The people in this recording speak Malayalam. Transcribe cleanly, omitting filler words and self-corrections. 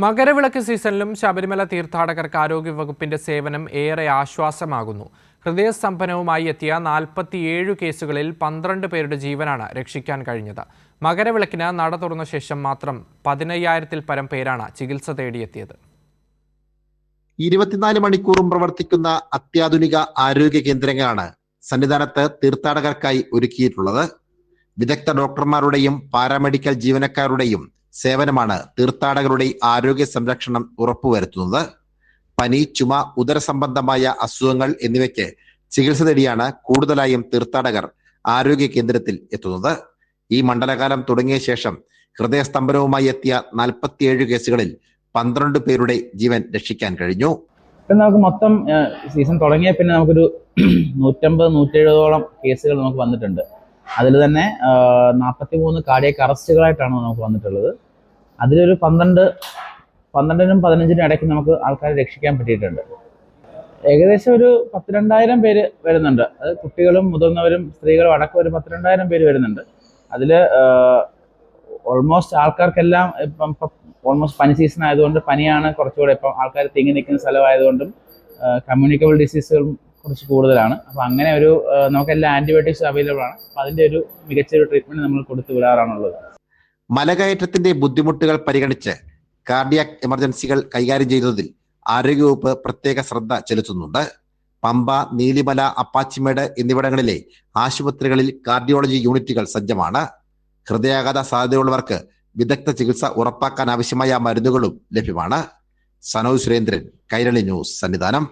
മകരവിളക്ക് സീസണിലും ശബരിമല തീർത്ഥാടകർക്ക് ആരോഗ്യവകുപ്പിന്റെ സേവനം ഏറെ ആശ്വാസമാകുന്നു. ഹൃദയസ്തംഭനവുമായി എത്തിയ 47 കേസുകളിൽ 12 പേരുടെ ജീവനാണ് രക്ഷിക്കാൻ കഴിഞ്ഞത്. മകരവിളക്കിന് നട തുറന്ന ശേഷം മാത്രം 15,000-ൽ പരം പേരാണ് ചികിത്സ തേടിയെത്തിയത്. 24 മണിക്കൂറും പ്രവർത്തിക്കുന്ന അത്യാധുനിക ആരോഗ്യ കേന്ദ്രങ്ങളാണ് സന്നിധാനത്ത് തീർത്ഥാടകർക്കായി ഒരുക്കിയിട്ടുള്ളത്. വിദഗ്ധ ഡോക്ടർമാരുടെയും പാരാമെഡിക്കൽ ജീവനക്കാരുടെയും സേവനമാണ് തീർത്ഥാടകരുടെ ആരോഗ്യ സംരക്ഷണം ഉറപ്പുവരുത്തുന്നത്. പനി, ചുമ, ഉദരസംബന്ധമായ അസുഖങ്ങൾ എന്നിവയ്ക്ക് ചികിത്സ തേടിയാണ് കൂടുതലായും തീർത്ഥാടകർ ആരോഗ്യ കേന്ദ്രത്തിൽ എത്തുന്നത്. ഈ മണ്ഡലകാലം തുടങ്ങിയ ശേഷം ഹൃദയസ്തംഭനവുമായി എത്തിയ 47 കേസുകളിൽ 12 പേരുടെ ജീവൻ രക്ഷിക്കാൻ കഴിഞ്ഞു. നമുക്ക് മൊത്തം സീസൺ തുടങ്ങിയ പിന്നെ നമുക്കൊരു 150-170ഓളം കേസുകൾ നമുക്ക് വന്നിട്ടുണ്ട്. അതിൽ തന്നെ 43 കാർഡിയക് അറസ്റ്റുകളായിട്ടാണ് നമുക്ക് വന്നിട്ടുള്ളത്. അതിലൊരു 12-നും 15-നും ഇടയ്ക്ക് നമുക്ക് ആൾക്കാരെ രക്ഷിക്കാൻ പറ്റിയിട്ടുണ്ട്. ഏകദേശം ഒരു 12,000 പേര് വരുന്നുണ്ട്. അത് കുട്ടികളും മുതിർന്നവരും സ്ത്രീകളും അടക്കം ഒരു 12,000 പേര് വരുന്നുണ്ട്. അതിൽ ഓൾമോസ്റ്റ് ആൾക്കാർക്കെല്ലാം ഇപ്പം ഓൾമോസ്റ്റ് പനി സീസൺ ആയതുകൊണ്ട് പനിയാണ് കുറച്ചുകൂടെ ഇപ്പം ആൾക്കാർ തിങ്ങി നിൽക്കുന്ന സ്ഥലമായതുകൊണ്ടും കമ്മ്യൂണിക്കബിൾ ഡിസീസുകളും കുറച്ച് കൂടുതലാണ്. അപ്പോൾ അങ്ങനെ ഒരു നമുക്കെല്ലാം ആൻറ്റിബയോട്ടിക്സ് അവൈലബിൾ ആണ്. അപ്പോൾ അതിൻ്റെ ഒരു മികച്ചൊരു ട്രീറ്റ്മെൻറ്റ് നമ്മൾ കൊടുത്തു വിടാറാണുള്ളത്. മലകയറ്റത്തിന്റെ ബുദ്ധിമുട്ടുകൾ പരിഗണിച്ച് കാർഡിയാക് എമർജൻസികൾ കൈകാര്യം ചെയ്യുന്നതിൽ ആരോഗ്യവകുപ്പ് പ്രത്യേക ശ്രദ്ധ ചെലുത്തുന്നുണ്ട്. പമ്പ, നീലിമല, അപ്പാച്ചിമേട് എന്നിവിടങ്ങളിലെ ആശുപത്രികളിൽ കാർഡിയോളജി യൂണിറ്റുകൾ സജ്ജമാണ്. ഹൃദയാഘാത സാധ്യതയുള്ളവർക്ക് വിദഗ്ധ ചികിത്സ ഉറപ്പാക്കാൻ ആവശ്യമായ മരുന്നുകളും ലഭ്യമാണ്. സനോജ് സുരേന്ദ്രൻ, കൈരളി ന്യൂസ്, സന്നിധാനം.